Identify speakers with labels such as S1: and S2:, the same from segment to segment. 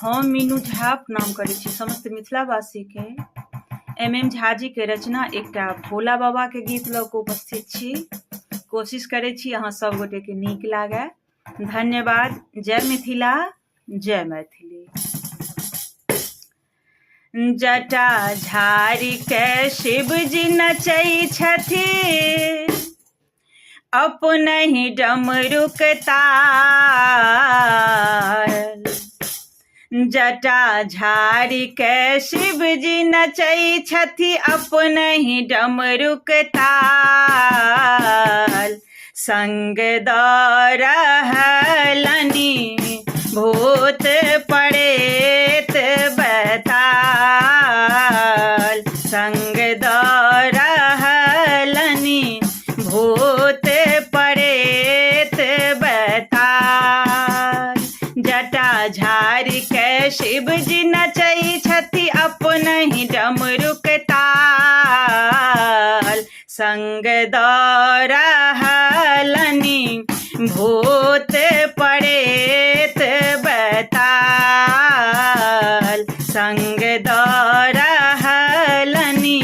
S1: हम मीनू झा प्रणाम करै छी समस्त मिथिलावासी के। MM झा जी के रचना एकटा भोला बाबा के गीत लऽ कऽ उपस्थित छी। कोशिश करै छी अहाँ सब गोटे के नीक लागे। धन्यवाद। जय मिथिला, जय मैथिली। जटा झाड़ी के शिव जी नचै छथिन, अपने ही डमरुक ताल। जटा झाड़ी के शिव जी नचै छथि, अपने ही डमरुक ताल। संग दऽ रहलनि भूत प्रेत बैताल। संग दऽ रहलनि भूत प्रेत बैताल। जटा झाड़ी के शिव जी नचै छथि, अपने ही डमरुक ताल। संग दऽ रहलनि भूत प्रेत बैताल। संग दऽ रहलनि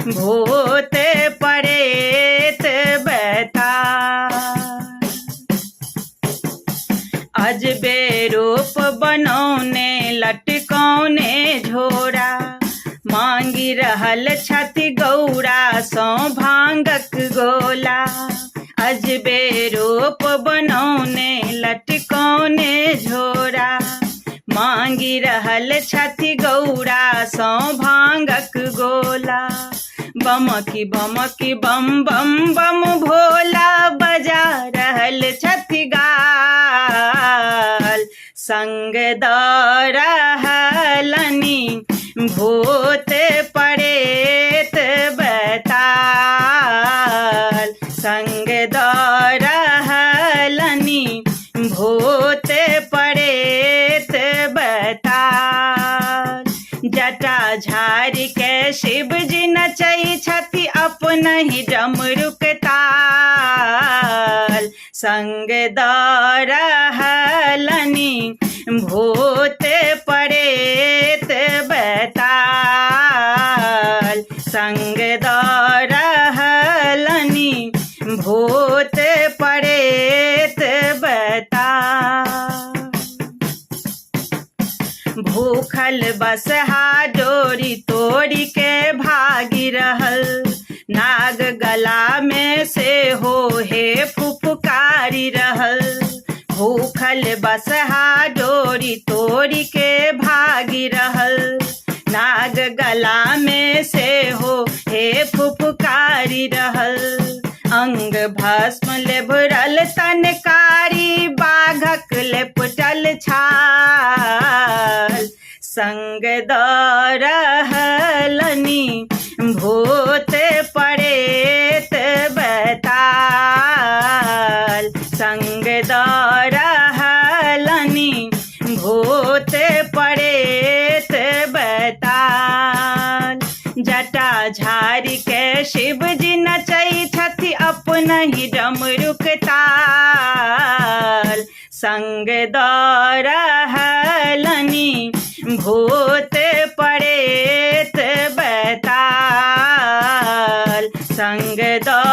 S1: भूत प्रेत बैताल। अजबे रूप बनौने लटकौने झोरा, मांगि रहल छथि गौरा सँ भांगक गोला। अजबे रूप बनौने लटकौने झोरा, मांगि रहल छथि गौरा सँ भांगक गोला। बमकी बमकी बम बम बम भोला बजा रहल छथि गाल। संग दऽ रहलनि भूत प्रेत बैताल। संग दऽ रहलनि भूत प्रेत बैताल। जटा झाड़ी के शिव जी नचै छथि, अपने ही डमरुक ताल। संग दऽ रहलनि भूत प्रेत बैताल। संग दऽ रहलनि भूत प्रेत बैताल। भूखल बसहा डोरी तोड़ी के भागी रहल, नाग गला में से हो हे फुफकारी रहल। भूखल बसहा डोरी तोड़ी के भागी रहल, नाग गला में से हो हे फुफकारी रहल। अंग भस्म लेभरल तनकारी, बाघक लेपटल छाल। संग दऽ रहलनि भूत प्रेत बैताल। संग दऽ रहलनि भूत प्रेत बैताल। जटा झाड़ी के शिव जी नचै छथि, अपने ही डमरुक ताल। संग दऽ रहलनि भूत प्रेत बैताल। संग दऽ